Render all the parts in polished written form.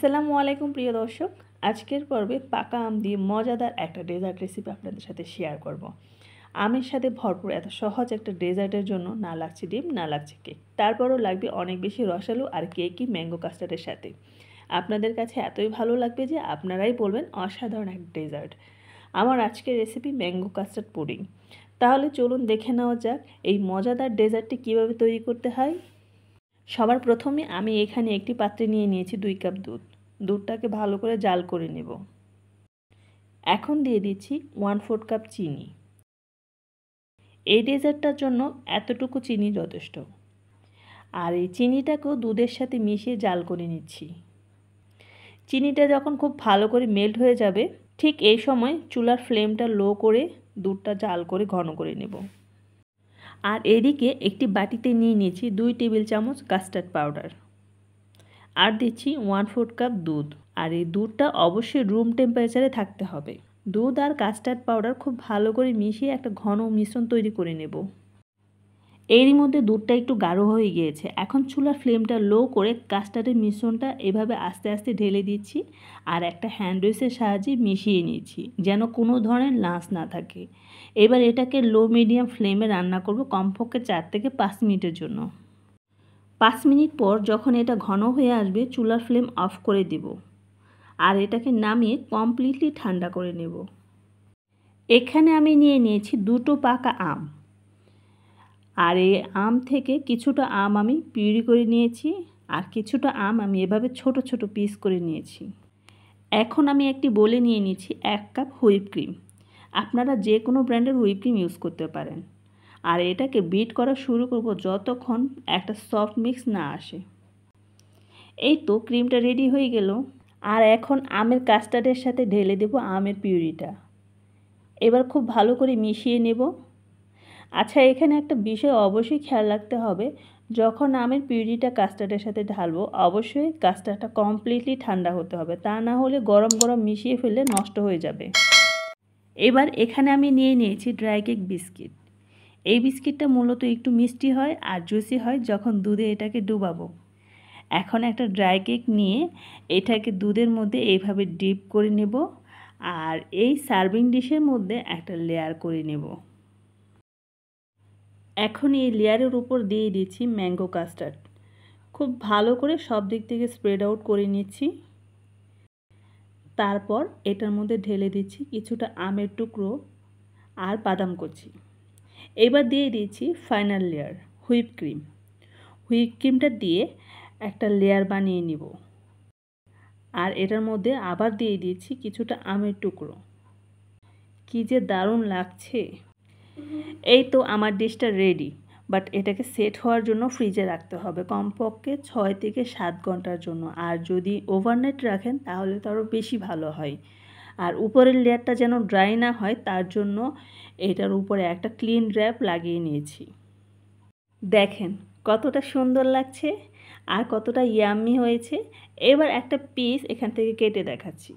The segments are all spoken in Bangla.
আসসালামু আলাইকুম প্রিয় দর্শক। আজকের পর্বে পাকা আম দিয়ে মজাদার একটা ডেজার্ট রেসিপি আপনাদের সাথে শেয়ার করব। আমের সাথে ভরপুর এত সহজ একটা ডেজার্টের জন্য না লাগছে ডিম, না লাগছে কেক, তারপরও লাগবে অনেক বেশি রসালো আর কেকই ম্যাঙ্গো কাস্টার্ডের সাথে। আপনাদের কাছে এতই ভালো লাগবে যে আপনারাই বলবেন অসাধারণ এক ডেজার্ট। আমার আজকের রেসিপি ম্যাঙ্গো কাস্টার্ড পুডিং। তাহলে চলুন দেখে নেওয়া যাক এই মজাদার ডেজার্টটি কীভাবে তৈরি করতে হয়। সবার প্রথমে আমি এখানে একটি পাত্রে নিয়ে নিয়েছি 2 কাপ দুধ। দুধটাকে ভালো করে জাল করে নেব। এখন দিয়ে দিচ্ছি 1/4 কাপ চিনি। এই ডেজার্টটার জন্য এতটুকু চিনি যথেষ্ট। আর এই চিনিটাকেও দুধের সাথে মিশিয়ে জাল করে নিচ্ছি। চিনিটা যখন খুব ভালো করে মেল্ট হয়ে যাবে, ঠিক এই সময় চুলার ফ্লেমটা লো করে দুধটা জাল করে ঘন করে নেব। আর এদিকে একটি বাটিতে নিয়ে নিয়েছি 2 টেবিল চামচ কাস্টার্ড পাউডার। আর দিচ্ছি 1/4 কাপ দুধ। আর এই দুধটা অবশ্যই রুম টেম্পারেচারে থাকতে হবে। দুধ আর কাস্টার্ড পাউডার খুব ভালো করে মিশিয়ে একটা ঘন মিশ্রণ তৈরি করে নেব। এরই মধ্যে দুধটা একটু গাঢ় হয়ে গিয়েছে। এখন চুলার ফ্লেমটা লো করে কাস্টার্ডের মিশ্রণটা এভাবে আস্তে আস্তে ঢেলে দিচ্ছি আর একটা হ্যান্ড উইচের সাহায্যে মিশিয়ে নিচ্ছি, যেন কোনো ধরনের লাঞ্চ না থাকে। এবার এটাকে লো মিডিয়াম ফ্লেমে রান্না করব কমপক্ষে 4 থেকে 5 মিনিটের জন্য। 5 মিনিট পর যখন এটা ঘন হয়ে আসবে, চুলার ফ্লেম অফ করে দেব আর এটাকে নামিয়ে কমপ্লিটলি ঠান্ডা করে নেব। এখানে আমি নিয়ে নিয়েছি 2টো পাকা আম। আর এই আম থেকে কিছুটা আম আমি পিউরি করে নিয়েছি আর কিছুটা আম আমি এভাবে ছোট ছোট পিস করে নিয়েছি। এখন আমি একটি বোলে নিয়ে নিয়েছি 1 কাপ হুইপ ক্রিম। আপনারা যে কোনো ব্র্যান্ডের হুইপ ক্রিম ইউজ করতে পারেন। আর এটাকে বিট করা শুরু করব যতক্ষণ একটা সফট মিক্স না আসে। এই তো ক্রিমটা রেডি হয়ে গেল। আর এখন আমের কাস্টার্ডের সাথে ঢেলে দেব আমের পিউরিটা। এবার খুব ভালো করে মিশিয়ে নেব। আচ্ছা, এখানে একটা বিষয় অবশ্যই খেয়াল রাখতে হবে, যখন আমের পিউরিটা কাস্টার্ডের সাথে ঢালবো অবশ্যই কাস্টার্ডটা কমপ্লিটলি ঠান্ডা হতে হবে, তা না হলে গরম গরম মিশিয়ে ফেললে নষ্ট হয়ে যাবে। এবার এখানে আমি নিয়ে নিয়েছি ড্রাই কেক বিস্কিট। এই বিস্কিটটা মূলত একটু মিষ্টি হয় আর জুসি হয় যখন দুধে এটাকে ডুবাবো। এখন একটা ড্রাই কেক নিয়ে এটাকে দুধের মধ্যে এইভাবে ডিপ করে নেব আর এই সার্ভিং ডিশের মধ্যে একটা লেয়ার করে নেব। এখন এই লেয়ারের উপর দিয়ে দিচ্ছি ম্যাঙ্গো কাস্টার্ড। খুব ভালো করে সব দিক থেকে স্প্রেড আউট করে নিচ্ছি। তারপর এটার মধ্যে ঢেলে দিচ্ছি কিছুটা আমের টুকরো আর বাদাম কুচি। এবার দিয়ে দিচ্ছি final layer whip cream. Whip ক্রিমটা দিয়ে একটা লেয়ার বানিয়ে নিব। আর এটার মধ্যে আবার দিয়ে দিচ্ছি কিছুটা আমের টুকরো। কি যে দারুণ লাগছে! এই তো আমার ডিশটা রেডি। বাট এটাকে সেট হওয়ার জন্য ফ্রিজে রাখতে হবে কমপক্ষে 6 থেকে 7 ঘন্টার জন্য। আর যদি ওভারনাইট রাখেন তাহলে তো আরও বেশি ভালো হয়। আর উপরের লেয়ারটা যেন ড্রাই না হয় তার জন্য এটার উপরে একটা ক্লিন র্যাপ লাগিয়ে নিয়েছি। দেখেন কতটা সুন্দর লাগছে আর কতটা ইয়াম্মি হয়েছে। এবার একটা পিস এখান থেকে কেটে দেখাচ্ছি।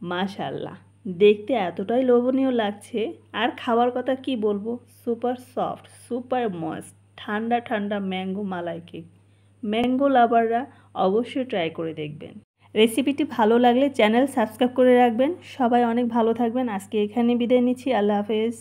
মাশাআল্লাহ, দেখতে এতটাই লোভনীয় লাগছে আর খাওয়ার কথা কি বলবো, সুপার সফট, সুপার ময়েস্ট, ঠান্ডা ঠান্ডা ম্যাঙ্গো মালাই কেক। ম্যাঙ্গো লাভাররা অবশ্যই ট্রাই করে দেখবেন। রেসিপিটি ভালো লাগলে চ্যানেল সাবস্ক্রাইব করে রাখবেন। সবাই অনেক ভালো থাকবেন। আজকে এখানে বিদায় নিচ্ছি। আল্লাহ হাফেজ।